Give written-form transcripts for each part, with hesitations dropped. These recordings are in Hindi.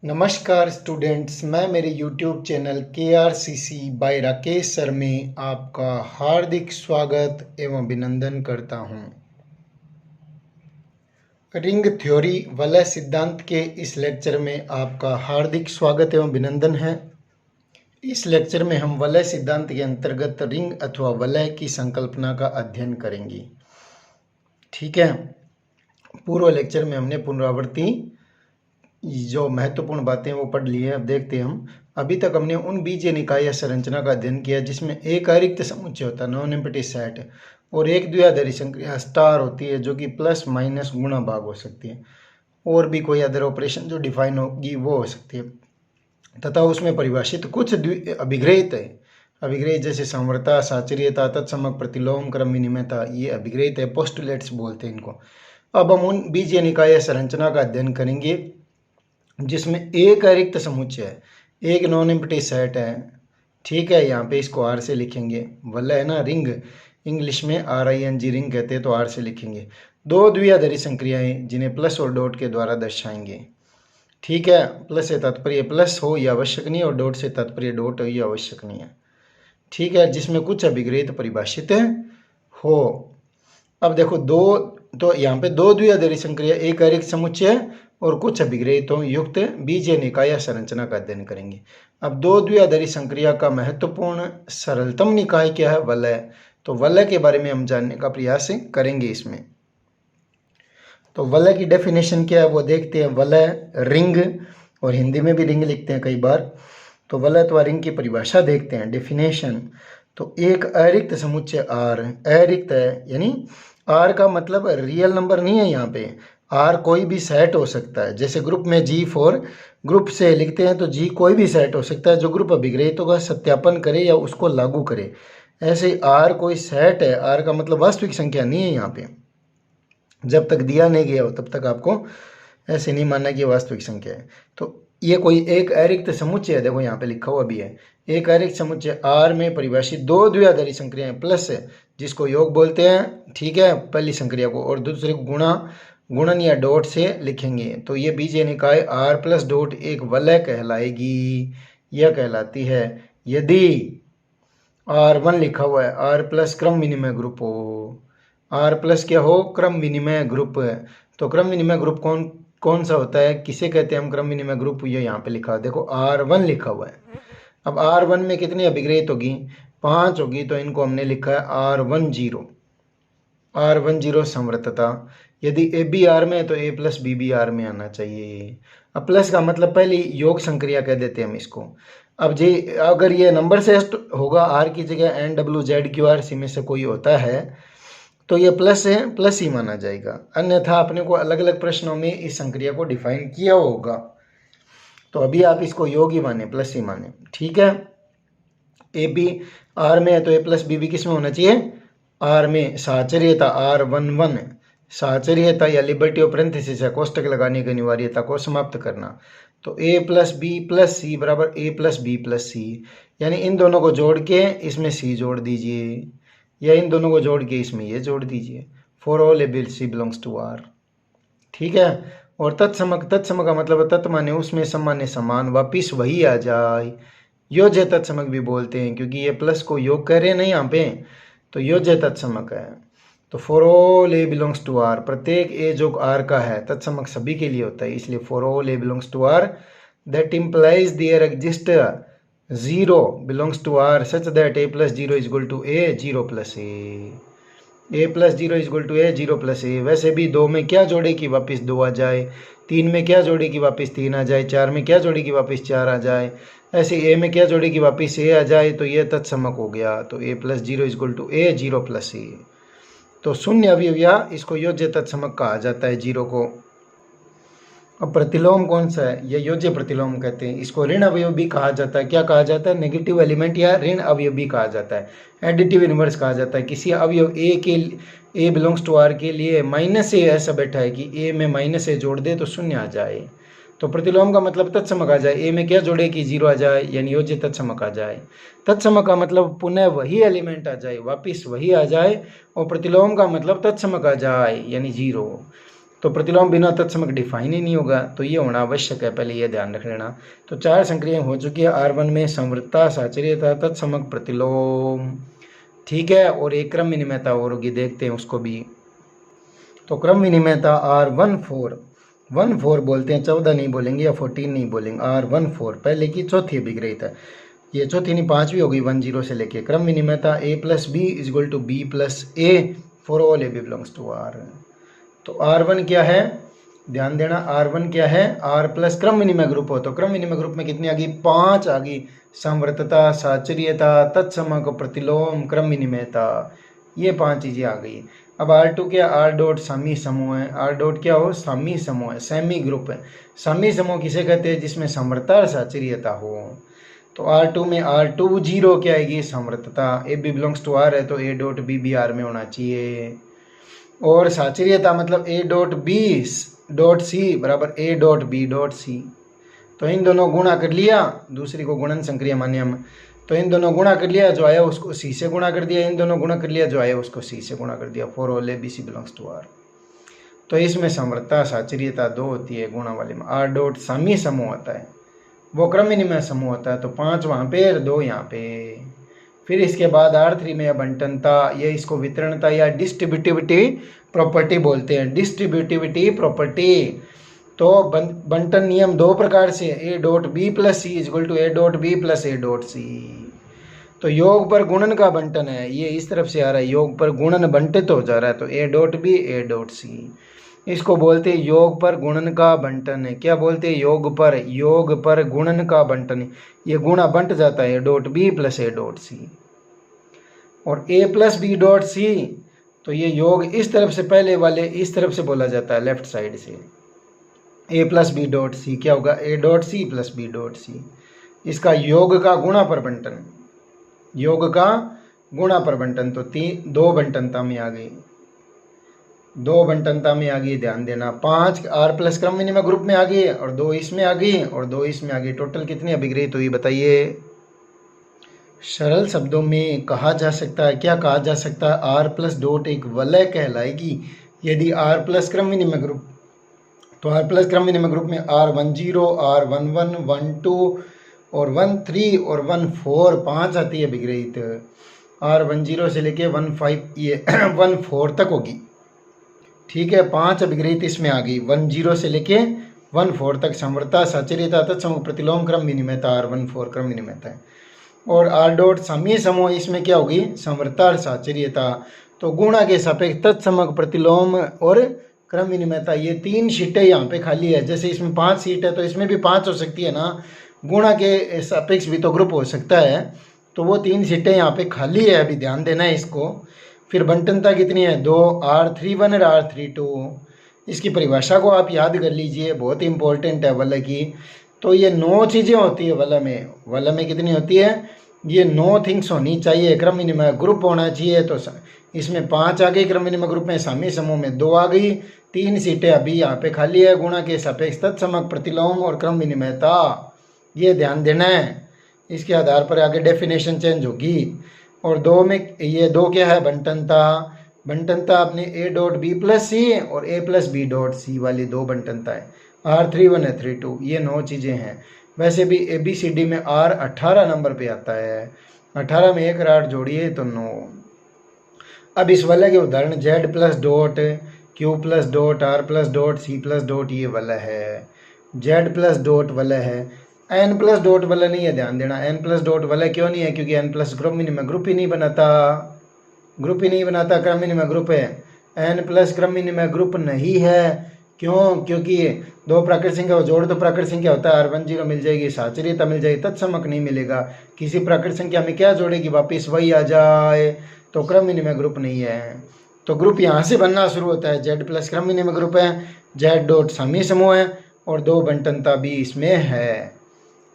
नमस्कार स्टूडेंट्स, मैं मेरे YouTube channel KRCC by Rakesh sir में आपका हार्दिक स्वागत एवं अभिनंदन करता हूं। रिंग थ्योरी वलय सिद्धांत के इस लेक्चर में आपका हार्दिक स्वागत एवं अभिनंदन है। इस लेक्चर में हम वलय सिद्धांत के अंतर्गत रिंग अथवा वलय की संकल्पना का अध्ययन करेंगे। ठीक है, पूर्व लेक्चर में हमने पुनरावृत्ति जो महत्वपूर्ण बातें वो पढ़ ली है। अब देखते हैं हम। अभी तक हमने उन बीजीय निकाय या संरचना का अध्ययन किया जिसमें एक अरिक्त समुच्चय होता है, नॉन एम्प्टी सेट, और एक द्विआधारी संक्रिया स्टार होती है जो कि प्लस माइनस गुणा भाग हो सकती है, और भी कोई अदर ऑपरेशन जो डिफाइन होगी वो हो सकती है, तथा उसमें परिभाषित कुछ अभिग्रहित है। अभिग्रहित जैसे संवरता, साचर्यता, तत्समक, प्रतिलोम, क्रम विनिमयता, ये अभिग्रहित है, पोस्टुलेट्स बोलते हैं इनको। अब हम उन बीजीय निकाय या संरचना का अध्ययन करेंगे जिसमें एक अरिक्त समुच्चय है, एक नॉन एम्प्टी सेट है। ठीक है, यहाँ पे इसको आर से लिखेंगे। वलय है ना, रिंग, इंग्लिश में RING रिंग कहते हैं, तो आर से लिखेंगे। दो द्विआधारी संक्रियाएं जिन्हें प्लस और डॉट के द्वारा दर्शाएंगे। ठीक है, प्लस से तात्पर्य प्लस हो यह आवश्यक नहीं, और डॉट से तात्पर्य डॉट हो यह आवश्यक नहीं है। ठीक है, जिसमें कुछ अभिग्रहित परिभाषित हो। अब देखो, तो यहाँ पे दो द्विआधारी संक्रिया, एक अरिक्त समुच्चय और कुछ अभिग्रहितों युक्त बीजीय निकाय या संरचना का अध्ययन करेंगे। अब दो द्विआधारी संक्रिया का महत्वपूर्ण सरलतम निकाय क्या है? वलय। तो वलय के बारे में हम जानने का प्रयास करेंगे इसमें। तो वलय की डेफिनेशन क्या है वो देखते हैं। वलय रिंग, और हिंदी में भी रिंग लिखते हैं कई बार। तो वलय अथवा रिंग की परिभाषा देखते हैं, डेफिनेशन। तो एक अरिक्त समुच्चय आर, अरिक्त है यानी आर का मतलब रियल नंबर नहीं है। यहाँ पे आर कोई भी सेट हो सकता है। जैसे ग्रुप में G4 ग्रुप से लिखते हैं, तो G कोई भी सेट हो सकता है जो ग्रुप अभिग्रहितों का सत्यापन करे या उसको लागू करे। ऐसे आर कोई सेट है। आर का मतलब वास्तविक संख्या नहीं है। यहाँ पे जब तक दिया नहीं गया हो तब तक आपको ऐसे नहीं मानना कि वास्तविक संख्या है। तो ये कोई एक अरिक्त समुच्चय है, देखो यहाँ पे लिखा हुआ भी है। एक अरिक्त समुच्चय आर में परिभाषित दो द्विआधारी संक्रियाएं प्लस है, जिसको योग बोलते हैं। ठीक है, पहली संक्रिया को, और दूसरे को गुणन या डॉट से लिखेंगे। तो ये बीजीय निकाय आर प्लस डॉट एक वलय कहलाएगी। यह कहलाती है यदि R1 लिखा हुआ है, R प्लस क्रम विनिमय ग्रुप हो। R प्लस क्या हो? क्रम विनिमय ग्रुप है। तो क्रम विनिमय ग्रुप कौन सा होता है, किसे कहते हैं हम क्रम विनिमय ग्रुप? ये यहाँ पे लिखा है, देखो R1 लिखा हुआ है। अब R1 में कितनी अभिग्रहित होगी? 5 होगी। तो इनको हमने लिखा है R10। R10 संवृतता। यदि ए बी आर में है तो ए प्लस बी भी आर में आना चाहिए। अब प्लस का मतलब पहले योग संक्रिया कह देते हैं हम इसको। अब जी अगर ये नंबर से होगा, आर की जगह NWZQRC में से कोई होता है तो ये प्लस है, प्लस ही माना जाएगा। अन्यथा अपने को अलग अलग प्रश्नों में इस संक्रिया को डिफाइन किया होगा, तो अभी आप इसको योग ही माने, प्लस ही माने। ठीक है, ए बी आर में है तो ए प्लस बी भी किस में होना चाहिए? आर में। साचर्यता R11, साचर्यता या लिबर्टी ऑफ पैरेंथेसिस है, कोष्टक लगाने की अनिवार्यता को समाप्त करना। तो a प्लस बी प्लस सी बराबर a प्लस बी प्लस सी, यानी इन दोनों को जोड़ के इसमें c जोड़ दीजिए, या इन दोनों को जोड़ के इसमें ये जोड़ दीजिए। For all A C belongs to R। ठीक है, और तत्समक, तत्समक का मतलब तत् माने उसमें, समान समान, वापिस वही आ जाए। योज्य तत्समक भी बोलते हैं, क्योंकि ये प्लस को योग कर रहे हैं ना यहाँ पे, तो योज्य तत्समक है। तो for all A belongs to R, प्रत्येक ए जो आर का है, तत्समक सभी के लिए होता है, इसलिए for all A belongs to R that implies there exist 0 belongs to R such that a plus 0 is equal to a 0 plus a plus 0 is equal to a 0 plus a। वैसे भी 2 में क्या जोड़े कि वापस 2 आ जाए, 3 में क्या जोड़े कि वापस 3 आ जाए, 4 में क्या जोड़े कि वापस 4 आ जाए, ऐसे a में क्या जोड़े कि वापस a आ जाए, तो ये तत्समक हो गया। तो a plus 0 is equal to a 0 plus a। तो शून्य अवयव या इसको योज्य तत्समक कहा जाता है, 0 को। अब प्रतिलोम कौन सा है? ये योज्य प्रतिलोम कहते हैं। इसको ऋण अवयव भी कहा जाता है। क्या कहा जाता है? नेगेटिव एलिमेंट या ऋण अवयव भी कहा जाता है, एडिटिव इनवर्स कहा जाता है। किसी अवयव a बिलोंग्स टू R के लिए -a ऐसा बैठा है कि a में -a जोड़ दे तो शून्य आ जाए। तो प्रतिलोम का मतलब तत्समक आ जाए। a में क्या जोड़े कि 0 आ जाए, यानी योज्य तत्समक आ जाए। तत्समक का मतलब पुनः वही एलिमेंट आ जाए, वापिस वही आ जाए। और प्रतिलोम का मतलब तत्समक आ जाए, यानी 0। तो प्रतिलोम बिना तत्समक डिफाइन ही नहीं होगा, तो ये होना आवश्यक है, पहले ये ध्यान रख लेना। तो 4 संक्रियाएं हो चुकी है R1 में, समवर्तता, साचर्यता, तत्समक, प्रतिलोम, ठीक है। और एक क्रम विनिमयता और होगी, देखते हैं उसको भी। तो क्रम विनिमयता R14 बोलते हैं, 14 नहीं बोलेंगे या 14 नहीं बोलेंगे, R14 पहले की चौथी अभिग्रहिता, ये चौथी नहीं पांचवी होगी 10 से लेके। क्रम विनिमयता A + B = B + A for all AB belongs to R। तो R1 क्या है, ध्यान देना, R1 क्या है, R प्लस क्रम विनिमय ग्रुप हो, तो क्रम विनिमय ग्रुप में कितनी आ गई, 5 आ गई, समवर्तता, साचर्यता, तत्समक, प्रतिलोम, क्रम विनिमयता, ये 5 चीज़ें आ गई। अब R2 क्या, R डॉट सामी समूह है, R डॉट क्या हो, सामी समूह है, सेमी ग्रुप है। सामी समूह किसे कहते हैं, जिसमें समवर्तता और साचर्यता हो। तो R2 में R20 क्या आएगी, समवर्तता, AB बिलोंग्स टू R है तो A डॉट B भी R में होना चाहिए। और साचर्यता मतलब A dot B dot C बराबर A dot B dot C। तो इन दोनों गुणा कर लिया, दूसरी को गुणन संक्रिया माने हम, तो इन दोनों गुणा कर लिया, जो आया उसको C से गुणा कर दिया, इन दोनों गुणा कर लिया, जो आया उसको C से गुणा कर दिया, for all ABC belongs to R। तो इसमें समवर्तता साचर्यता 2 होती है, गुणा वाले में R डॉट सामी समूह होता है, वो क्रम विनिमय समूह होता है, तो 5 वहाँ पे और 2 यहाँ पे। फिर इसके बाद R3 में बंटनता, ये इसको वितरणता या डिस्ट्रीब्यूटिविटी प्रॉपर्टी बोलते हैं, डिस्ट्रीब्यूटिविटी प्रॉपर्टी। तो बंटन नियम 2 प्रकार से, A dot B + C = A dot B + A dot C। तो योग पर गुणन का बंटन है, ये इस तरफ से आ रहा है, योग पर गुणन बंटित हो जा रहा है, तो A dot B A dot C, इसको बोलते हैं योग पर गुणन का बंटन है। क्या बोलते हैं, योग पर गुणन का बंटन, ये गुणा बंट जाता है, A dot B + A dot C। और A + B डॉट C, तो ये योग इस तरफ से, पहले वाले इस तरफ से बोला जाता है, लेफ्ट साइड से। A + B डॉट C क्या होगा, A dot C + B dot C, इसका योग का गुणा पर बंटन, योग का गुणा पर बंटन। तो 2 बंटनता में आ गई, 2 बंटनता में आ गई, ध्यान देना। 5 R प्लस क्रम विनिमय ग्रुप में आ गई और 2 इसमें आ गई और 2 इसमें आ गई, टोटल कितनी अभिग्रहित हुई बताइए। सरल शब्दों में कहा जा सकता है, क्या कहा जा सकता है, R प्लस डॉट एक वलय कहलाएगी यदि R प्लस क्रम विनिमय ग्रुप, तो R प्लस क्रम विनिमय ग्रुप में R10, R11, 12 और 13 और 14 5 आती है अभिग्रहित। R10 से लेके 15 ये 14 तक होगी, ठीक है, 5 अभिग्रहित इसमें आ गई, 10 से लेके 14 तक। समवर्तता, साचर्यता, तत्समूह, प्रतिलोम, क्रम विनिमयता, R14 क्रम विनिमयता है। और R डॉट साम्य समूह, इसमें क्या होगी, समवर्तता और साचर्यता। तो गुणा के सापेक्ष तत्समक, प्रतिलोम और क्रम विनिमयता, ये 3 सीटें यहाँ पे खाली है। जैसे इसमें 5 सीट है तो इसमें भी 5 हो सकती है ना, गुणा के सापेक्ष भी तो ग्रुप हो सकता है, तो वो 3 सीटें यहाँ पे खाली है, अभी ध्यान देना है इसको। फिर बंटनता कितनी है, 2, R31 और R32। इसकी परिभाषा को आप याद कर लीजिए, बहुत इंपॉर्टेंट है वलय की। तो ये 9 चीज़ें होती है वलय में, वलय में कितनी होती है, ये 9 थिंग्स होनी चाहिए। क्रम विनिमय ग्रुप होना चाहिए, तो इसमें 5 आ गई, क्रम विनिमय ग्रुप में साम्य समूह में 2 आ गई, 3 सीटें अभी यहाँ पे खाली है। गुणा के सापेक्ष, तत्समक, प्रतिलोम और क्रम विनिमयता, ये ध्यान देना है, इसके आधार पर आगे डेफिनेशन चेंज होगी। और 2 में ये 2 क्या है, बंटनता, बंटनता अपने A डॉट B + C और A + B डॉट C वाली 2 बंटनता है, R31 है 32, ये 9 चीज़ें हैं। वैसे भी ABCD में R 18 नंबर पे आता है, 18 में 1 और 8 जोड़िए तो 9। अब इस वलय के उदाहरण Z plus dot, Q plus dot, R plus dot, C plus dot, ये वलय है। Z प्लस डॉट वलय है, N प्लस डॉट वलय नहीं है, ध्यान देना। N प्लस डॉट वलय क्यों नहीं है, क्योंकि N प्लस क्रम विनिमय ग्रुप ही नहीं बनाता, ग्रुप ही नहीं बनाता, क्रम विनिमय ग्रुप है। N प्लस क्रम विनिमय ग्रुप नहीं है, क्यों, क्योंकि 2 प्राकृत संख्या जोड़ तो प्राकृत संख्या होता है, R10 मिल जाएगी, साचर्यता मिल जाएगी, तत्समक नहीं मिलेगा। किसी प्राकृत संख्या में क्या जोड़ेगी, वापिस वही आ जाए, तो क्रम विनिमय ग्रुप नहीं है। तो ग्रुप यहाँ से बनना शुरू होता है, Z प्लस क्रम विनिमय ग्रुप है, Z डॉट साम्य समूह है और 2 बंटनता भी इसमें है,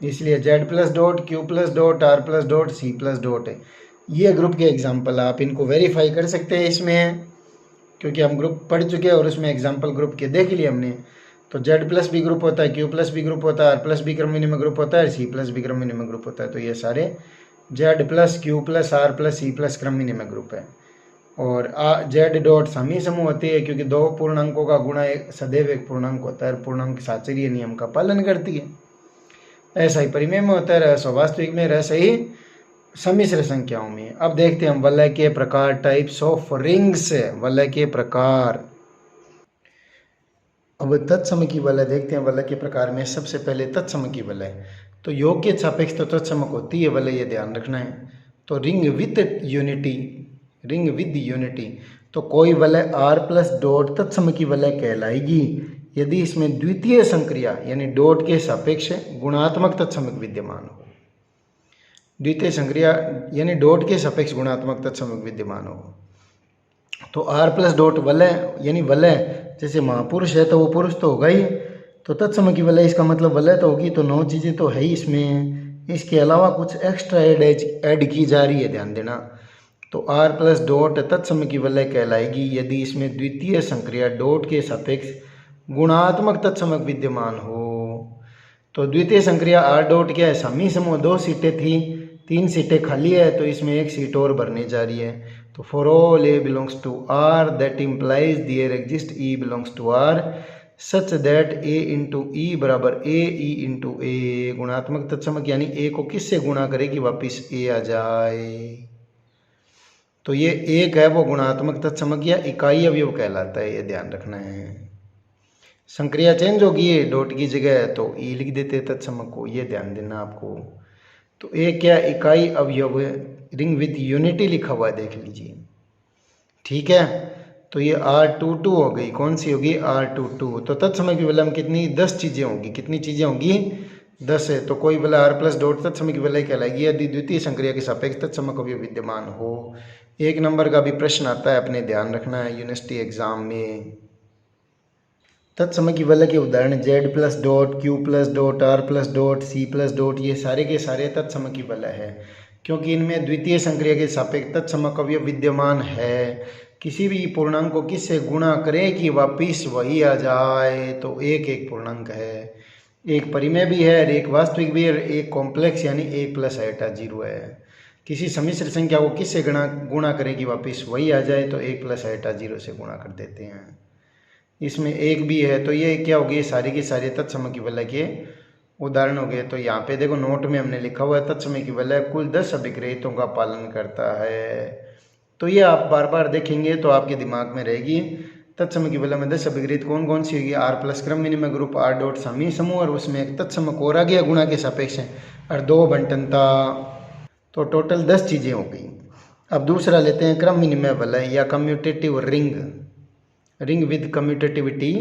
इसलिए Z plus dot, Q plus dot, R plus dot, C plus dot है। ये ग्रुप के एग्जाम्पल, आप इनको वेरीफाई कर सकते हैं इसमें, क्योंकि हम ग्रुप पढ़ चुके हैं और उसमें एग्जाम्पल ग्रुप के देख लिए हमने। तो Z प्लस B ग्रुप होता है, Q प्लस B ग्रुप होता है, R प्लस B क्रम विनिमय ग्रुप होता है, C प्लस B क्रम विनिमय ग्रुप होता है। तो ये सारे Z plus Q plus R plus C plus क्रम विनिमय ग्रुप है। और जेड डॉट समी समूह होती है, क्योंकि दो पूर्णांकों का गुणा एक सदैव एक पूर्णांक होता है, पूर्णांक साचर्य नियम का पालन करती है। ऐसा ही परिमेय में होता है, रहस्य वास्तविक में, रहस्य ही सम्मिश्र संख्याओं में। अब देखते हैं हम वलय के प्रकार, टाइप्स ऑफ रिंग्स, वलय के प्रकार। अब तत्सम की वलय देखते हैं। वलय के प्रकार में सबसे पहले तत्सम की वलय, तो योग के सापेक्ष तो तत्समक होती है वलय, ये ध्यान रखना है। तो ring with unity, ring with unity, तो कोई वलय r प्लस डॉट तत्सम की वलय कहलाएगी यदि इसमें द्वितीय संक्रिया यानी डॉट के सापेक्ष गुणात्मक तत्समक विद्यमान हो। द्वितीय संक्रिया यानी डॉट के सापेक्ष गुणात्मक तत्समक विद्यमान हो। तो r प्लस डॉट वलय यानी वलय, जैसे महापुरुष है तो वो पुरुष तो होगा ही, तो तत्सम की वलय इसका मतलब वलय तो होगी, तो 9 चीज़ें तो है ही इसमें, इसके अलावा कुछ एक्स्ट्रा ऐड की जा रही है, ध्यान देना। तो r प्लस डॉट तत्सम की वलय कहलाएगी यदि इसमें द्वितीय संक्रिया डॉट के सापेक्ष गुणात्मक तत्समक विद्यमान हो। तो द्वितीय संक्रिया r डॉट क्या है, समी समूह, 2 सीटें थी, 3 सीटें खाली है, तो इसमें 1 सीट और भरने जा रही है। तो for all a belongs to r that implies there exist e belongs to r such that a into e बराबर a e इंटू a, गुणात्मक तत्समक यानी a को किससे गुणा करेगी वापिस a आ जाए। तो ये एक है वो गुणात्मक तत्समक या इकाई अवयव कहलाता है, ये ध्यान रखना है। संक्रिया चेंज होगी है डॉट की जगह, तो ई लिख देते हैं तत्समक को, ये ध्यान देना आपको। तो एक क्या इकाई अवयव, रिंग विद यूनिटी लिखा हुआ है, देख लीजिए, ठीक है। तो ये R22 हो गई, कौन सी होगी, R22। तो तत्समक की वलय में कितनी, 10 चीज़ें होंगी, कितनी चीज़ें होंगी, 10 है। तो कोई वलय r प्लस डॉट तत्समक की वलय कहलाएगी यदि द्वितीय संक्रिया के सापेक्ष तत्समक अवयव विद्यमान हो। 1 नंबर का भी प्रश्न आता है, अपने ध्यान रखना है यूनिवर्सिटी एग्जाम में। तत्समक की वलय के उदाहरण z plus dot, q plus dot, r plus dot, c plus dot, ये सारे के सारे तत्समक की वलय है, क्योंकि इनमें द्वितीय संक्रिया के सापेक्ष तत्समक अवयव विद्यमान है। किसी भी पूर्णांक को किससे गुणा करें कि वापिस वही आ जाए, तो एक पूर्णांक है, एक परिमेय भी है, एक वास्तविक भी है, एक कॉम्प्लेक्स यानी 1 प्लस आइटा 0 है। किसी सम्मिश्र संख्या को किससे गुणा करें कि वापिस वही आ जाए, तो 1 प्लस आइटा 0 से गुणा कर देते हैं। इसमें एक भी है, तो ये क्या होगी, सारी की सारी तत्समक की वलय के उदाहरण हो गए। तो यहाँ पे देखो नोट में हमने लिखा हुआ है तत्समक की वलय कुल 10 अभिग्रहितों का पालन करता है। तो ये आप बार बार देखेंगे तो आपके दिमाग में रहेगी। तत्समक की वलय में 10 अभिग्रहित कौन कौन सी होगी, r प्लस क्रम विनिमय ग्रुप, r डॉट समी समूह, और उसमें एक तत्समक और आ गया गुणा के सापेक्ष है, और 2 बंटनता, तो टोटल 10 चीज़ें हो गई। अब दूसरा लेते हैं क्रम विनिमय वलय या commutative ring, ring with commutativity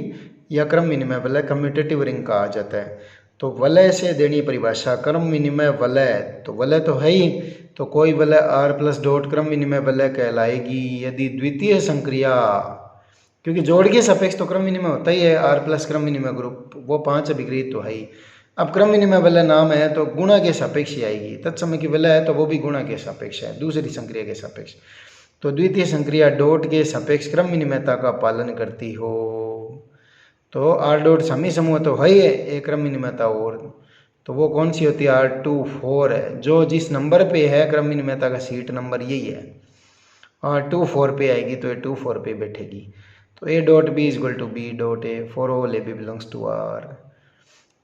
या क्रम विनिमय वलय कम्यूटेटिव रिंग कहा जाता है। तो वलय से देनी परिभाषा, क्रम विनिमय वलय, तो वलय तो है ही, तो कोई वलय r प्लस डॉट क्रम विनिमय वलय कहलाएगी यदि द्वितीय संक्रिया, क्योंकि जोड़ के सापेक्ष तो क्रम विनिमय होता ही है, r प्लस क्रम विनिमय ग्रुप, वो 5 अभिग्रहित तो है ही। अब क्रम विनिमय वलय नाम है तो गुणा के सापेक्ष ही आएगी, तत्समय की वलय है तो वो भी गुणा के सापेक्ष है, दूसरी संक्रिया के सापेक्ष। तो द्वितीय संक्रिया डॉट के सापेक्ष क्रम विनिमयता का पालन करती हो। तो r डॉट समी समूह तो है ही है, एक क्रम विनिमयता और, तो वो कौन सी होती है, R24 है, जो जिस नंबर पे है क्रम विनिमयता का सीट नंबर यही है, R24 पे आएगी तो ये 24 पे बैठेगी। तो a dot B equal to B dot A, for all A B belongs to r।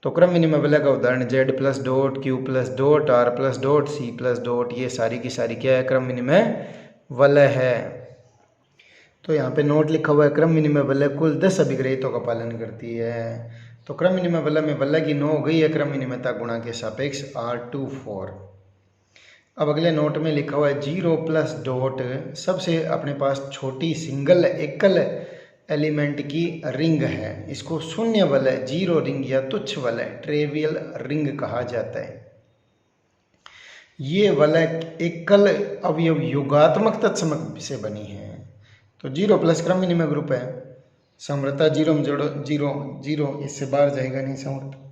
तो क्रम विनिमय वलय का उदाहरण z plus dot, q plus dot, r plus dot, c plus dot, ये सारी की सारी क्या है, क्रम विनिमय वलय है। तो यहाँ पे नोट लिखा हुआ है क्रम विनिमय वलय कुल 10 अभिग्रहितों का पालन करती है। तो क्रम विनिमय वलय में वलय की 9 हो गई है क्रम विनिमयता गुणा के सापेक्ष R24। अब अगले नोट में लिखा हुआ है 0 प्लस डॉट, सबसे अपने पास छोटी सिंगल एकल एलिमेंट की रिंग है, इसको शून्य वलय, जीरो रिंग या तुच्छ वलय, ट्रेवियल रिंग कहा जाता है। ये वलय एकल अवयव युगात्मक तत्समक से बनी है। तो 0 प्लस क्रम विनिमय ग्रुप है, समृता 0 में जोड़ो 0 0, इससे बाहर जाएगा नहीं समृता,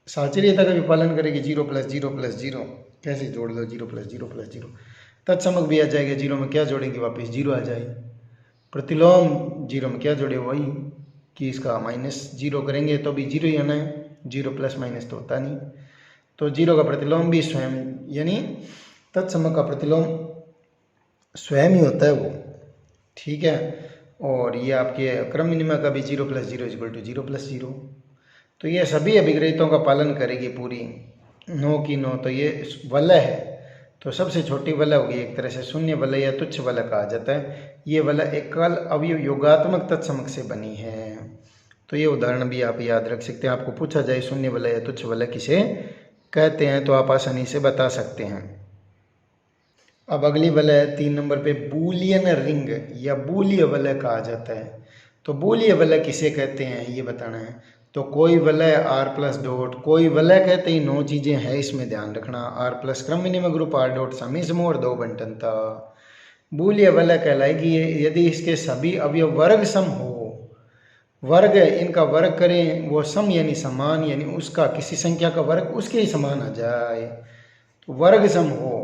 साचर्यता का भी पालन करेगी, 0 प्लस 0 प्लस 0, कैसे जोड़ लो 0 प्लस 0 प्लस 0, तत्समक भी आ जाएगा, 0 में क्या जोड़ेंगे वापस 0 आ जाएगी, प्रतिलोम 0 में क्या जोड़े वही कि इसका -0 करेंगे तो भी 0 ही आना है, 0 प्लस माइनस तो होता नहीं। तो 0 का प्रतिलोम भी स्वयं यानी तत्समक का प्रतिलोम स्वयं ही होता है वो, ठीक है। और ये आपके क्रम विनिमय का भी 0 + 0 = 0 + 0। तो ये सभी अभिग्रहितों का पालन करेगी पूरी 9 की 9। तो ये वलय है, तो सबसे छोटी वलय होगी, एक तरह से शून्य वलय या तुच्छ वलय कहा जाता है। ये वलय एकल अवयव योगात्मक तत्समक से बनी है। तो ये उदाहरण भी आप याद रख सकते हैं। आपको पूछा जाए शून्य वलय या तुच्छ वलय किसे कहते हैं तो आप आसानी से बता सकते हैं। अब अगली वलय 3 नंबर पे बूलियन रिंग या बूलिय वलय कहा जाता है। तो बूलिय वलय किसे कहते हैं ये बताना है। तो कोई वलय r+, कोई वलय कहते ही 9 चीज़ें हैं, इसमें ध्यान रखना। r+ क्रम विनिमय ग्रुप, r. समी समूह और 2 बंटनता। बूलिय वलय कहलाएगी यदि इसके सभी अवयव वर्ग सम हो। वर्ग इनका वर्ग करें वो सम यानी समान, यानी उसका किसी संख्या का वर्ग उसके ही समान आ जाए, तो वर्ग सम हो।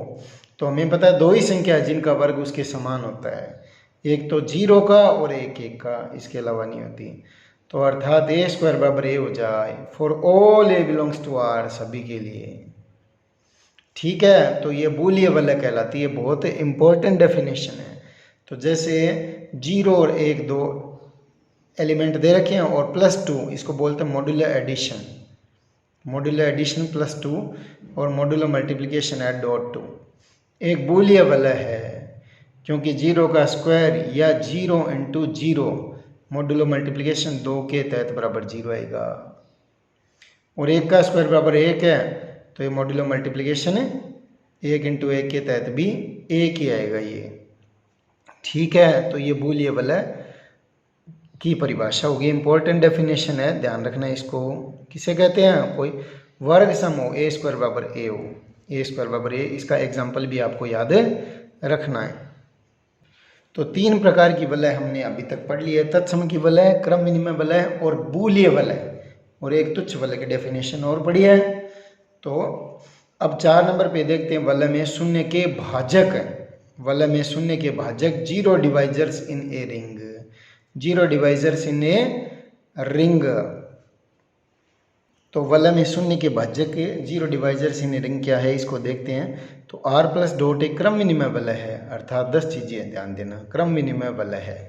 तो हमें पता है 2 ही संख्या है जिनका वर्ग उसके समान होता है, एक तो 0 का और एक 1 का, इसके अलावा नहीं होती। तो अर्थात a² = a हो जाए for all a belongs to r, सभी के लिए। ठीक है, तो ये बूलिय वलय कहलाती है। बहुत इंपॉर्टेंट डेफिनेशन है। तो जैसे 0 और 1 2 एलिमेंट दे रखे हैं और +2, इसको बोलते हैं मॉड्यूलर एडिशन। मॉड्यूलर एडिशन +2 और मॉड्यूलर मल्टीप्लिकेशन @2 एक बूलिय वलय है, क्योंकि 0 का स्क्वायर या 0 × 0 मॉड्यूलर मल्टीप्लिकेशन 2 के तहत बराबर 0 आएगा, और 1 का स्क्वायर बराबर 1 है, तो ये मॉड्यूलर मल्टीप्लिकेशन 1 × 1 के तहत भी 1 ही आएगा ये। ठीक है, तो ये बूलिय वलय की परिभाषा होगी। इंपॉर्टेंट डेफिनेशन है, ध्यान रखना इसको। किसे कहते हैं, कोई वर्ग सम हो, a² = a हो, a² = a। इसका एग्जाम्पल भी आपको याद रखना है। तो 3 प्रकार की वलय हमने अभी तक पढ़ ली है, तत्सम की वलय, क्रम विनिमय वलय और बूलिय वलय, और एक तुच्छ वलय की डेफिनेशन और पढ़ी है। तो अब 4 नंबर पे देखते हैं वलय में शून्य के भाजक। वलय में शून्य के भाजक 0 divisors in a ring. 0 divisors in a ring. तो वलय में शून्य के भाजक 0 डिवाइजर्स इन ए रिंग क्या है, इसको देखते हैं। तो r+. एक क्रम विनिमय वलय है, अर्थात 10 चीजें ध्यान देना, क्रम विनिमय वलय है।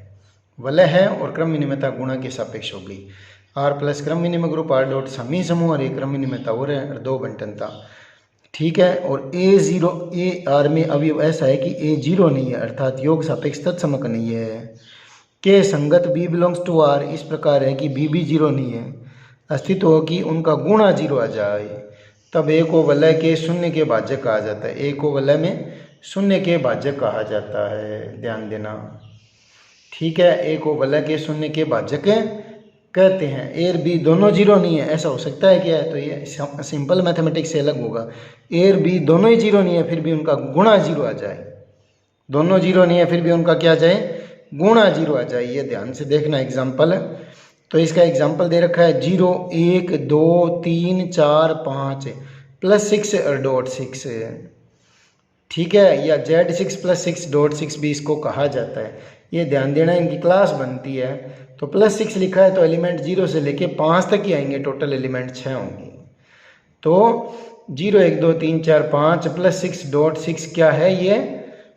वलय है और क्रम विनिमयता गुणा के सापेक्ष हो गई। r+ क्रम विनिमय ग्रुप, r. समी समूह और एक क्रम विनिमयता और है, और 2 बंटनता। ठीक है, और a r में अवयव ऐसा है कि a 0 नहीं है, अर्थात योग सापेक्ष तत्समक नहीं है। के संगत b बिलोंग्स टू r इस प्रकार है कि b भी 0 नहीं है, अस्तित्व हो कि उनका गुणा 0 आ जाए, तब a को वलय के शून्य के भाजक कहा जाता है। a को वलय में शून्य के भाजक कहा जाता है, ध्यान देना। ठीक है, a को वलय के शून्य के भाजक कहते हैं। a और b दोनों 0 नहीं है, ऐसा हो सकता है क्या, तो ये सिंपल मैथमेटिक्स से अलग होगा। a और b दोनों ही 0 नहीं है, फिर भी उनका गुणा 0 आ जाए। दोनों 0 नहीं है, फिर भी उनका क्या आ जाए, गुणा 0 आ जाए। ये ध्यान से देखना एग्जाम्पल। तो इसका एग्जाम्पल दे रखा है 0 1 2 3 4 5 +6 और .6। ठीक है, या Z6 + 6 .6 भी इसको कहा जाता है। ये ध्यान देना, इनकी क्लास बनती है। तो +6 लिखा है तो एलिमेंट 0 से लेके 5 तक ही आएंगे, टोटल एलिमेंट 6 होंगे। तो 0 1 2 3 4 5 +6 .6 क्या है, ये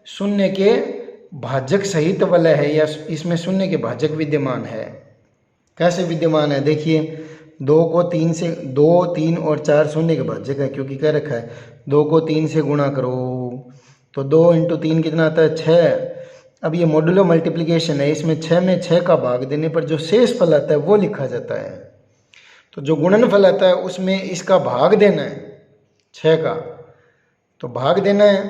शून्य के भाजक सहित वलय है, या इसमें शून्य के भाजक विद्यमान है। कैसे विद्यमान है, देखिए 2 को 3 से 2 3 और 4 शून्य के भाजक है, क्योंकि कह रखा है 2 को 3 से गुणा करो, तो 2 × 3 कितना आता है, 6। अब ये मॉड्यूलर मल्टीप्लिकेशन है, इसमें 6 में 6 का भाग देने पर जो शेष फल आता है वो लिखा जाता है। तो जो गुणनफल आता है उसमें इसका भाग देना है 6 का, तो भाग देना है,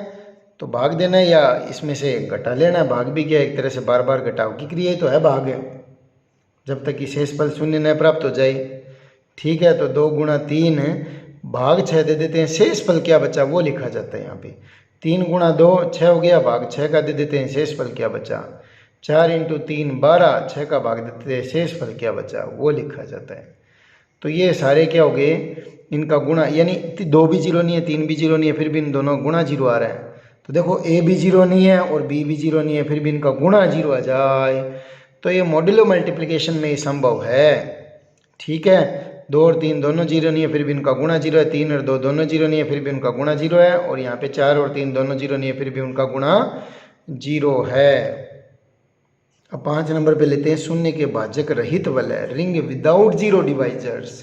तो भाग देना है, या इसमें से घटा लेना है। भाग भी क्या, एक तरह से बार बार घटाव की क्रिया तो है भाग, जब तक कि शेष फल शून्य न प्राप्त हो जाए। ठीक है, तो 2 × 3 भाग 6 दे देते हैं, शेष फल क्या बचा वो लिखा जाता है यहाँ पे। 3 × 2 6 हो गया, भाग 6 का दे देते हैं, शेष फल क्या बचा। 4 × 3 12, 6 का भाग देते हैं, शेष फल क्या बचा वो लिखा जाता है। तो ये सारे क्या हो गए, इनका गुणा, यानी 2 भी 0 नहीं है, 3 भी 0 नहीं है, फिर भी इन दोनों गुणा 0 आ रहा है। तो देखो a भी 0 नहीं है और b भी 0 नहीं है, फिर भी इनका गुणा 0 आ जाए, तो ये मॉड्यूलर मल्टीप्लिकेशन में ही संभव है। ठीक है, 2 और 3 दोनों 0 नहीं है, फिर भी इनका गुणा 0 है। 3 और 2 दोनों 0 नहीं है, फिर भी उनका गुणा 0 है। और यहाँ पे 4 और 3 दोनों 0 नहीं है, फिर भी उनका गुणा 0 है। अब 5 नंबर पे लेते हैं शून्य के भाजक रहित वलय रिंग विदाउट जीरो डिवाइजर्स।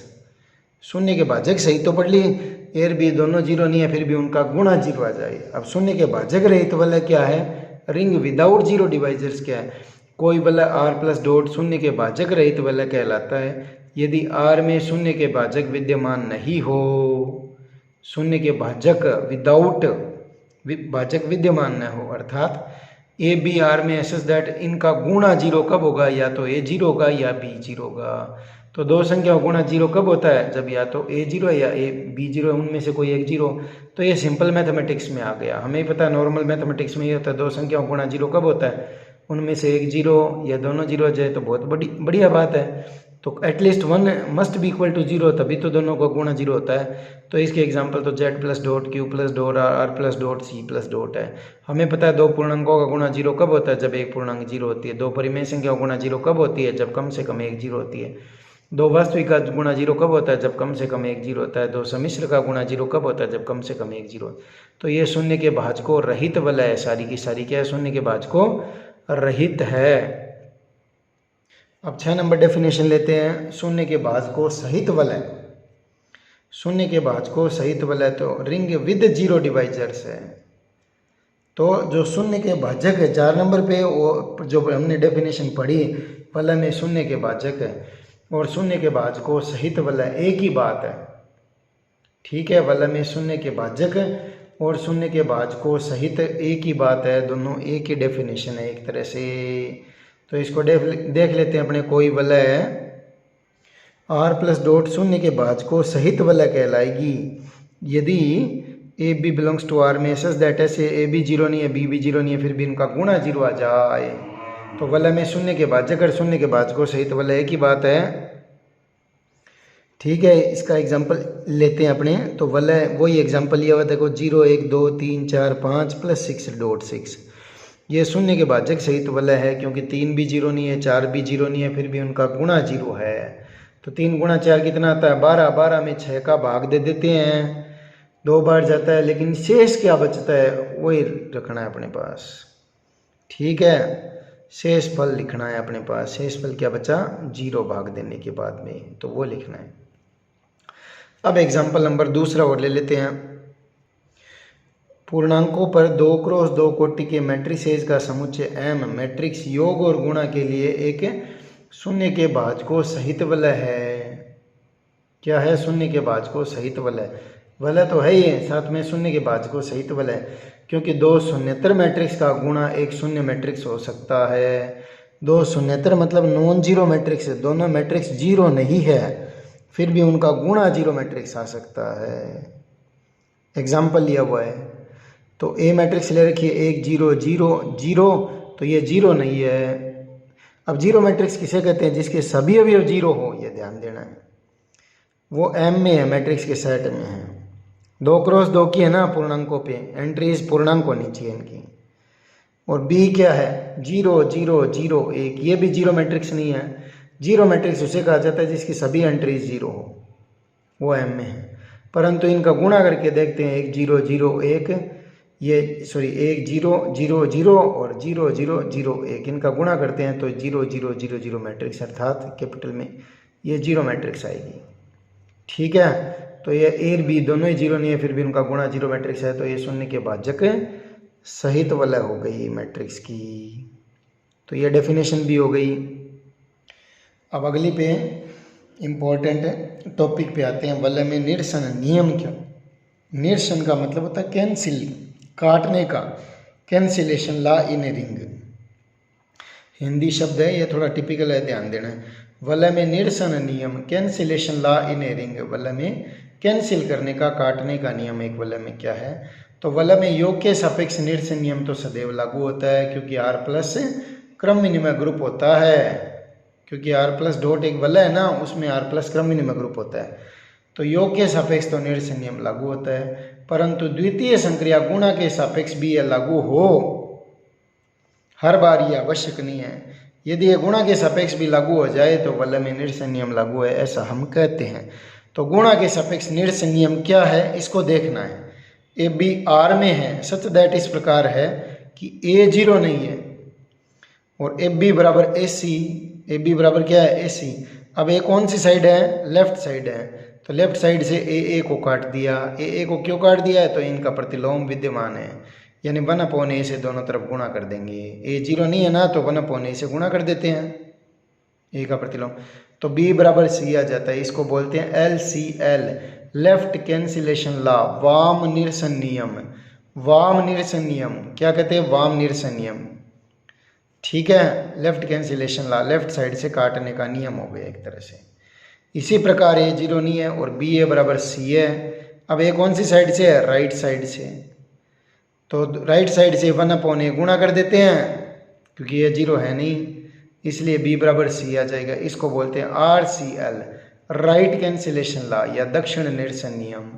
शून्य के भाजक सही तो पढ़ लिए, ए और बी दोनों जीरो नहीं है, फिर भी उनका गुणा जीरो आ जाए। अब शून्य के भाजक रहित वलय क्या है, रिंग विदाउट जीरो डिवाइजर्स क्या है, कोई वलय आर प्लस डॉट शून्य के भाजक रहित वलय कहलाता है यदि आर में शून्य के भाजक विद्यमान नहीं हो। शून्य के भाजक विदाउट भाजक विद्यमान न हो, अर्थात ए बी आर में एसएस दैट इनका गुणा जीरो कब होगा, या तो ए जीरो होगा या बी जीरो होगा। तो दो संख्याओं गुणा जीरो कब होता है, जब या तो ए जीरो या ए बी जीरो, उनमें से कोई एक जीरो। तो ये सिंपल मैथमेटिक्स में आ गया, हमें पता है नॉर्मल मैथमेटिक्स में ये होता है दो संख्याओं गुणा जीरो कब होता है, उनमें से एक जीरो या दोनों जीरो हो जाए तो बहुत बढ़िया बात है। तो at least one must be equal to zero, तभी तो दोनों का गुणा जीरो होता है। तो इसके एग्जांपल तो Z plus dot Q plus dot R plus dot C plus dot है। हमें पता है दो पूर्णांकों का गुणा जीरो कब होता है, जब एक पूर्णांक जीरो होती है। दो परिमेय संख्या गुणा जीरो कब होती है, जब कम से कम एक जीरो होती है। दो वास्तविक का गुणा जीरो कब होता है, जब कम से कम एक जीरो होता है। दो सम्मिश्र का गुणा जीरो कब होता है, जब कम से कम एक जीरो। तो ये शून्य के भाजकों रहित वलय है, सारी की सारी क्या है, शून्य के भाजकों रहित है। अब 6 नंबर डेफिनेशन लेते हैं शून्य के भाजकों सहित वलय। शून्य के भाजकों सहित वलय तो रिंग विद जीरो डिवाइजर्स है। तो जो शून्य के भाजक है 4 नंबर पे, वो जो हमने डेफिनेशन पढ़ी वलय में शून्य के भाजक है और शून्य के भाजकों सहित वलय एक ही बात है। ठीक है, वलय में शून्य के भाजक और शून्य के भाजकों सहित एक ही बात है, दोनों एक ही डेफिनेशन है एक तरह से। तो इसको देख लेते हैं अपने। कोई वलय है आर प्लस डॉट शून्य के भाजकों सहित वलय कहलाएगी यदि A B belongs to R में सच दैट ऐसे ए बी जीरो नहीं है बी भी जीरो नहीं है, फिर भी इनका गुणा जीरो आ जाए। तो वलय में शून्य के भाजक और शून्य के भाजकों सहित वलय एक ही बात है। ठीक है, इसका एग्जाम्पल लेते हैं अपने। तो वलय वही एग्जाम्पल लिया हुआ, देखो 0 1 2 3 4 5 प्लस 6 डॉट 6, ये शून्य के भाजक सहित वलय है क्योंकि 3 भी जीरो नहीं है 4 भी जीरो नहीं है, फिर भी उनका गुणा जीरो है। तो 3 गुणा 4 कितना आता है 12, 12 में 6 का भाग दे देते हैं, 2 बार जाता है, लेकिन शेष क्या बचता है वही रखना है अपने पास। ठीक है, शेष फल लिखना है अपने पास। शेष फल क्या बचा, जीरो भाग देने के बाद में, तो वो लिखना है। अब एग्जाम्पल नंबर दूसरा और ले लेते हैं। पूर्णांकों पर 2 क्रॉस 2 कोटि के मैट्रिसेज का समुच्चय M मैट्रिक्स योग और गुणा के लिए एक शून्य के भाजकों सहित वलय है। क्या है, शून्य के भाजकों सहित वलय। वलय तो है ही है, साथ में शून्य के भाजकों सहित वलय, क्योंकि 2 शून्येतर मैट्रिक्स का गुणा एक शून्य मैट्रिक्स हो सकता है। 2 शून्येतर मतलब नॉन जीरो मैट्रिक्स है, दोनों मैट्रिक्स जीरो नहीं है, फिर भी उनका गुणा जीरो मैट्रिक्स आ सकता है। एग्जाम्पल लिया हुआ है, तो ए मैट्रिक्स ले रखिए 1 0 0 0, तो ये जीरो नहीं है। अब जीरो मैट्रिक्स किसे कहते हैं, जिसके सभी अवयव जीरो हो, ये ध्यान देना है। वो एम में है, मैट्रिक्स के सेट में है। 2 क्रॉस 2 की है ना, पूर्णांकों पे एंट्रीज पूर्णांक होनी चाहिए इनकी। और बी क्या है 0 0 0 1, ये भी जीरो मैट्रिक्स नहीं है। जीरो मैट्रिक्स उसे कहा जाता है जिसकी सभी एंट्रीज जीरो हो, वो एम में है। परंतु इनका गुणा करके देखते हैं, 1 0 0 1, ये 1 0 0 0 और 0 0 0 1, इनका गुणा करते हैं तो 0 0 0 0 मैट्रिक्स, अर्थात कैपिटल में ये जीरो मैट्रिक्स आएगी। ठीक है, तो ये ए और बी दोनों ही जीरो नहीं है, फिर भी उनका गुणा जीरो मैट्रिक्स है, तो ये शून्य के भाजक सहित वलय हो गई मैट्रिक्स की। तो ये डेफिनेशन भी हो गई। अब अगली पे इम्पोर्टेंट टॉपिक पे आते हैं, वलय में निरसन नियम क्या। निरसन का मतलब होता है कैंसिल, काटने का, cancellation law in ring, Hindi शब्द है, ये थोड़ा टिपिकल है, ध्यान देना है। वलय में निरसन नियम, कैंसिलेशन लॉ इन रिंग, वलय में कैंसिल करने का, काटने का नियम एक वलय में क्या है। तो वलय में योग के सापेक्ष निरसन नियम तो सदैव लागू होता है, क्योंकि R प्लस क्रम विनिमय ग्रुप होता है, क्योंकि R प्लस डॉट एक वलय है ना, उसमें R प्लस क्रम विनिमय ग्रुप होता है, तो योग के सापेक्ष तो निरसन नियम लागू होता है। परंतु द्वितीय संक्रिया गुणा के सापेक्ष भी यह लागू हो, हर बार यह आवश्यक नहीं है। यदि ये गुणा के सापेक्ष भी लागू हो जाए तो वलय में निरसन नियम लागू है, ऐसा हम कहते हैं। तो गुणा के सापेक्ष निरसन नियम क्या है, इसको देखना है। ए बी आर में है, सच दैट इस प्रकार है कि ए जीरो नहीं है, और ए बी बराबर ए सी, ए बी बराबर क्या है ए सी। अब ए कौन सी साइड है, लेफ्ट साइड है, तो लेफ्ट साइड से ए को काट दिया। ए को क्यों काट दिया है, तो इनका प्रतिलोम विद्यमान है, यानी 1/a से दोनों तरफ गुणा कर देंगे। ए 0 नहीं है ना, तो 1/a से गुणा कर देते हैं ए का प्रतिलोम, तो बी बराबर सी आ जाता है। इसको बोलते हैं LCL, लेफ्ट कैंसिलेशन लॉ, वाम निरसन नियम। वाम निरसन नियम क्या कहते हैं, वाम निरसन नियम, ठीक है। Left cancellation law, left side से काटने का नियम हो गया एक तरह से। इसी प्रकार ए 0 नहीं है और बी ए बराबर सी है। अब ए कौन सी साइड से है, राइट साइड से, तो राइट साइड से 1/a गुणा कर देते हैं, क्योंकि ये 0 है नहीं, इसलिए बी बराबर सी आ जाएगा। इसको बोलते हैं RCL, राइट कैंसिलेशन लॉ या दक्षिण निरसन नियम।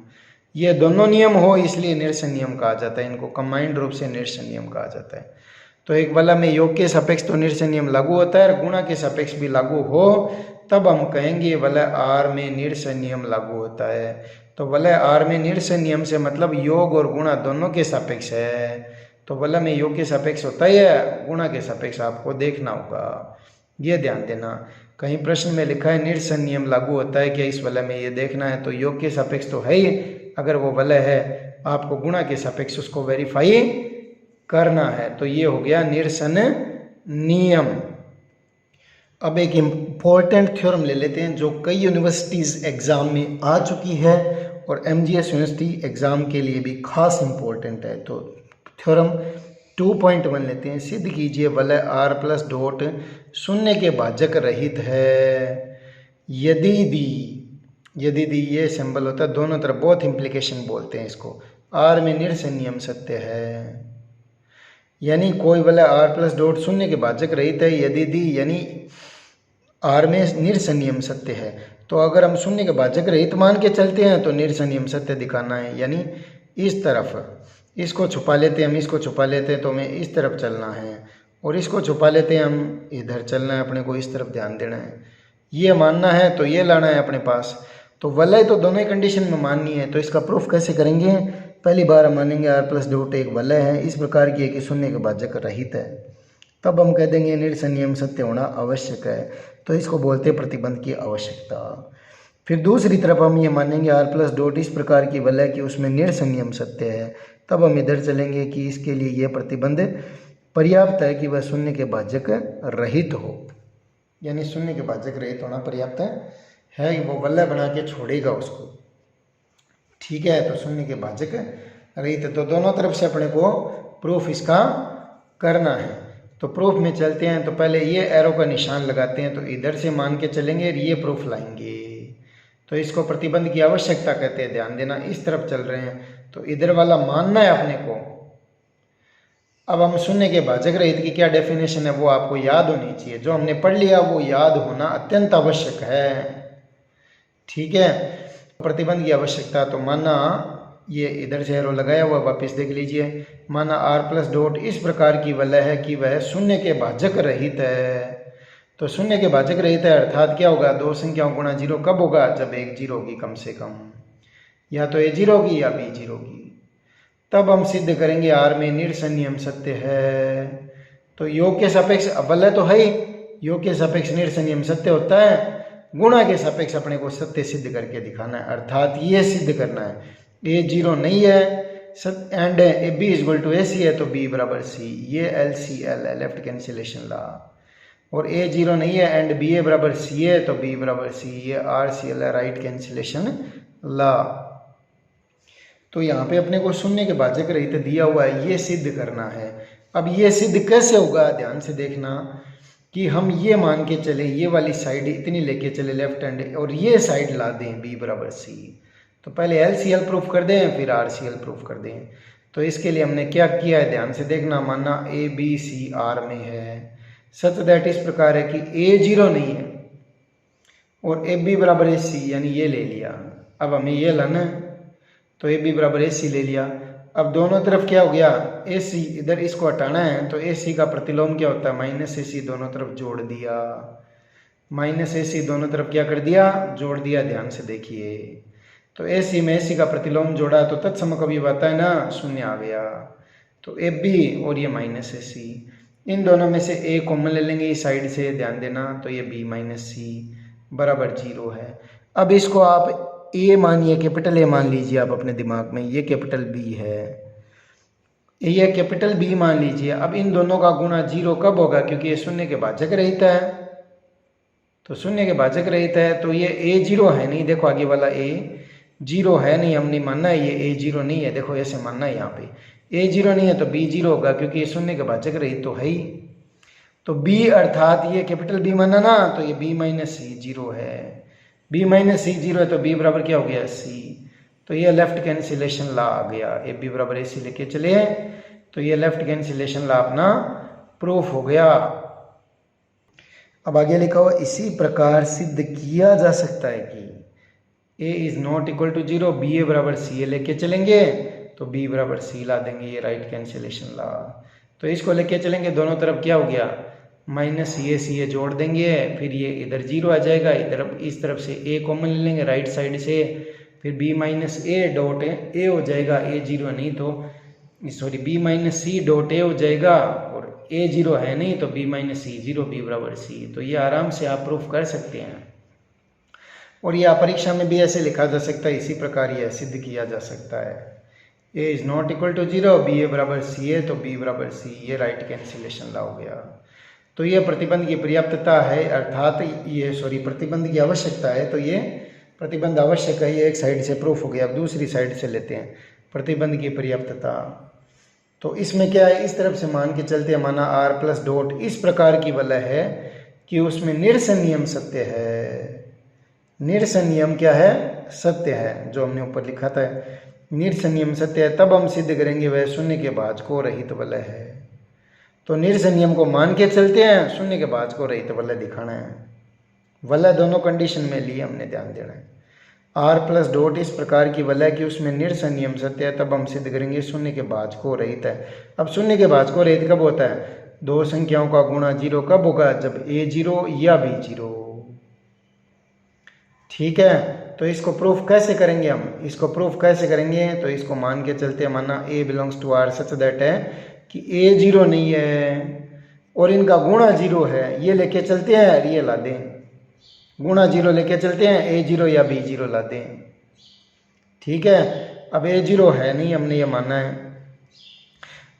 ये दोनों नियम हो इसलिए निरसन नियम कहा जाता है, इनको कंबाइंड रूप से निरसन नियम कहा जाता है। तो एक वलय में योग के सापेक्ष तो निरसन नियम लागू होता है और गुणा के सापेक्ष भी लागू हो, तब हम कहेंगे वलय R में निरसन नियम लागू होता है। तो वलय R में निरसन नियम से मतलब योग और गुणा दोनों के सापेक्ष है। तो वलय में योग के सापेक्ष होता ही है, गुणा के सापेक्ष आपको देखना होगा, ये ध्यान देना। कहीं प्रश्न में लिखा है निरसन नियम लागू होता है क्या इस वलय में, ये देखना है। तो योग के सापेक्ष तो है ही, अगर वो वलय है आपको गुणा के सापेक्ष उसको वेरीफाई करना है। तो ये हो गया निरसन नियम। अब एक इम्पोर्टेंट थ्योरम ले लेते हैं जो कई यूनिवर्सिटीज़ एग्ज़ाम में आ चुकी है और MGS यूनिवर्सिटी एग्ज़ाम के लिए भी खास इम्पोर्टेंट है। तो थ्योरम 2.1 लेते हैं। सिद्ध कीजिए वलय R प्लस डॉट शून्य के भाजक रहित है यदि दी ये सिंबल होता है दोनों तरफ, बहुत इम्प्लीकेशन बोलते हैं इसको। R में निरसन नियम सत्य है, यानी कोई वलय R प्लस डॉट शून्य के भाजक रहित है यदि दी, यानी R में निरसन नियम सत्य है। तो अगर हम शून्य के भाजक रहित मान के चलते हैं तो निरसन नियम सत्य दिखाना है, यानी इस तरफ इसको छुपा लेते हैं हम, इसको छुपा लेते हैं तो हमें इस तरफ चलना है, और इसको छुपा लेते हैं हम, इधर चलना है अपने को, इस तरफ ध्यान देना है। ये मानना है तो ये लाना है अपने पास। तो वलय तो दोनों ही कंडीशन में माननी है, तो इसका प्रूफ कैसे करेंगे। पहली बार हम मानेंगे R प्लस डॉट एक वलय है, इस प्रकार की है कि शून्य के भाजक रहित है, तब हम कह देंगे निरसन नियम सत्य होना आवश्यक है। तो इसको बोलते हैं प्रतिबंध की आवश्यकता। फिर दूसरी तरफ हम ये मानेंगे R प्लस डॉट इस प्रकार की वलय कि उसमें निरसन नियम सत्य है, तब हम इधर चलेंगे कि इसके लिए यह प्रतिबंध पर्याप्त है कि वह शून्य के भाजक रहित हो, यानी शून्य के भाजक रहित होना पर्याप्त है, वो वलय बना के छोड़ेगा उसको, ठीक है। तो शून्य के भाजक रहित, तो दोनों तरफ से अपने को प्रूफ इसका करना है। तो प्रूफ में चलते हैं, तो पहले ये एरो का निशान लगाते हैं, तो इधर से मान के चलेंगे और ये प्रूफ लाएंगे, तो इसको प्रतिबंध की आवश्यकता कहते हैं। ध्यान देना, इस तरफ चल रहे हैं तो इधर वाला मानना है अपने को। अब हम शून्य के भाजक रहित की क्या डेफिनेशन है वो आपको याद होनी चाहिए, जो हमने पढ़ लिया वो याद होना अत्यंत आवश्यक है, ठीक है। प्रतिबंध की आवश्यकता, तो माना ये इधर से एरो लगाया हुआ, वापस देख लीजिए। माना R प्लस डॉट इस प्रकार की वलय है कि वह शून्य के भाजक रहित है। तो शून्य के भाजक रहित है अर्थात क्या होगा, दो संख्याओं गुणा 0 कब होगा, जब एक 0 होगी कम से कम, या तो A 0 होगी या B 0 होगी। तब हम सिद्ध करेंगे R में निरसन नियम सत्य है। तो योग के सापेक्ष वलय तो है ही, योग के सापेक्ष निरसन नियम सत्य होता है, गुणा के सापेक्ष अपने को सत्य सिद्ध करके दिखाना है, अर्थात ये सिद्ध करना है A 0 नहीं है and B equal to AC है तो B बराबर C, ये LCL है, लेफ्ट कैंसिलेशन लॉ। और A 0 नहीं है एंड BA बराबर C है तो B बराबर C, ये RCL है, राइट कैंसिलेशन लॉ। तो यहाँ पे अपने को शून्य के भाजक रहित दिया हुआ है, ये सिद्ध करना है। अब ये सिद्ध कैसे होगा, ध्यान से देखना कि हम ये मान के चले, ये वाली साइड इतनी लेके चले लेफ्ट हैंड, और ये साइड ला दें B बराबर C। तो पहले LCL प्रूफ कर दें फिर RCL प्रूफ कर दें। तो इसके लिए हमने क्या किया है, ध्यान से देखना। माना ABC R में है, सच दैट इस प्रकार है कि A 0 नहीं है और AB बराबर AC, यानी ये ले लिया। अब हमें ये लाना है, तो AB बराबर AC ले लिया। अब दोनों तरफ क्या हो गया, AC, इधर इसको हटाना है तो AC का प्रतिलोम क्या होता है, माइनस AC, दोनों तरफ जोड़ दिया, माइनस AC दोनों तरफ क्या कर दिया, जोड़ दिया। ध्यान से देखिए, तो AC में AC का प्रतिलोम जोड़ा तो तत्सम कभी आता है ना, शून्य आ गया। तो AB और ये माइनस AC, इन दोनों में से ए कॉमन ले लेंगे इस साइड से, ध्यान देना, तो ये b माइनस सी बराबर 0 है। अब इसको आप ए मानिए, कैपिटल ए मान लीजिए आप अपने दिमाग में, ये कैपिटल बी है, ये कैपिटल बी मान लीजिए। अब इन दोनों का गुणा 0 कब होगा, क्योंकि ये शून्य के भाजक रहता है, तो शून्य के भाजक रहता है, तो ये ए 0 है नहीं, देखो आगे वाला ए 0 है नहीं, हमने मानना है ये ए 0 नहीं है, देखो ऐसे मानना है, यहाँ पे ए 0 नहीं है तो बी 0 होगा, क्योंकि ये शून्य के भाजक रहित तो है ही। तो बी अर्थात ये कैपिटल बी माना ना, तो ये बी माइनस सी 0 है, बी माइनस सी 0 है, तो बी बराबर क्या हो गया सी, तो ये लेफ्ट कैंसिलेशन ला आ गया, ए बी बराबर ए सी लेके चले, तो ये लेफ्ट कैंसिलेशन ला अपना प्रूफ हो गया। अब आगे लिखा हुआ इसी प्रकार सिद्ध किया जा सकता है कि a is not equal to 0, B A बराबर सी ए लेके चलेंगे, तो b बराबर सी ला देंगे, ये राइट कैंसिलेशन ला, तो इसको लेके चलेंगे, दोनों तरफ क्या हो गया माइनस सी ए जोड़ देंगे, फिर ये इधर 0 आ जाएगा, इधर इस तरफ से a कॉमन ले लेंगे राइट साइड से, फिर b minus A dot A हो जाएगा, a 0 नहीं तो sorry b minus C dot A हो जाएगा, और a 0 है नहीं तो b माइनस सी 0, b बराबर सी, तो ये आराम से आप प्रूफ कर सकते हैं। और ये परीक्षा में भी ऐसे लिखा जा सकता है, इसी प्रकार ये सिद्ध किया जा सकता है, a is not equal to 0, B A बराबर सी है, तो b बराबर सी, ये राइट कैंसिलेशन ला हो गया। तो ये प्रतिबंध की पर्याप्तता है, अर्थात ये प्रतिबंध की आवश्यकता है, तो ये प्रतिबंध आवश्यक है, ये एक साइड से प्रूफ हो गया। अब दूसरी साइड से लेते हैं प्रतिबंध की पर्याप्तता, तो इसमें क्या है, इस तरफ से मान के चलते हैं, माना r प्लस डॉट इस प्रकार की वलय है कि उसमें निरसन नियम सत्य है, निरसन नियम क्या है, सत्य है, जो हमने ऊपर लिखा था, निरसन नियम सत्य है, तब हम सिद्ध करेंगे वह शून्य के भाजकों रहित वलय है। तो निरसन नियम को मान के चलते हैं, शून्य के भाजकों रहित वलय दिखाना है, वलय दोनों कंडीशन में लिए हमने ध्यान देना है। r प्लस डॉट इस प्रकार की वलय कि उसमें निरसन नियम सत्य है, तब हम सिद्ध करेंगे शून्य के भाजकों रहित है। अब शून्य के भाजकों रहित कब होता है, दो संख्याओं का गुणा 0 कब होगा, जब a 0 या b 0, ठीक है। तो इसको प्रूफ कैसे करेंगे हम, इसको प्रूफ कैसे करेंगे, तो इसको मान के चलते हैं, माना a belongs to r such that है कि a 0 नहीं है और इनका गुणा 0 है, ये लेके चलते हैं, ये ला दें, गुणा 0 लेके चलते हैं, a 0 या b 0 ला दें, ठीक है। अब a 0 है नहीं, हमने ये माना है।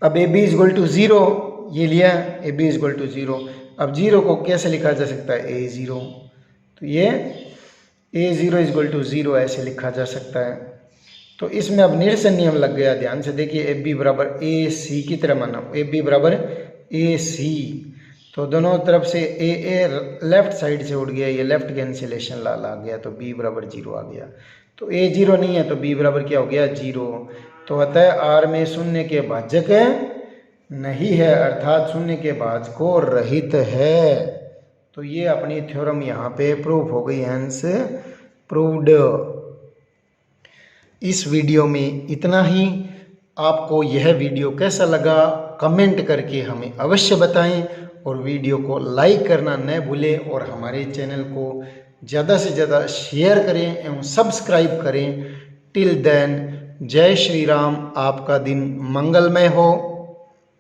अब a b इक्वल टू 0 ये लिया, a b इक्वल टू 0, अब 0 को कैसे लिखा जा सकता है, a 0, तो ये a 0 इक्वल टू 0 ऐसे लिखा जा सकता है। तो इसमें अब निरसन नियम लग गया, ध्यान से देखिए, ए बी बराबर ए सी की तरह माना, ए बी बराबर ए सी, तो दोनों तरफ से ए लेफ्ट साइड से उड़ गया, ये लेफ्ट कैंसिलेशन ला गया, तो b बराबर 0 आ गया। तो a 0 नहीं है तो b बराबर क्या हो गया, 0। तो अतः r में शून्य के भाजक नहीं है, अर्थात शून्य के भाजकों रहित है। तो ये अपनी थ्योरम यहाँ पे प्रूफ हो गई, हेंस प्रूव्ड। इस वीडियो में इतना ही। आपको यह वीडियो कैसा लगा कमेंट करके हमें अवश्य बताएं, और वीडियो को लाइक करना न भूलें, और हमारे चैनल को ज़्यादा से ज़्यादा शेयर करें एवं सब्सक्राइब करें। टिल देन, जय श्री राम, आपका दिन मंगलमय हो।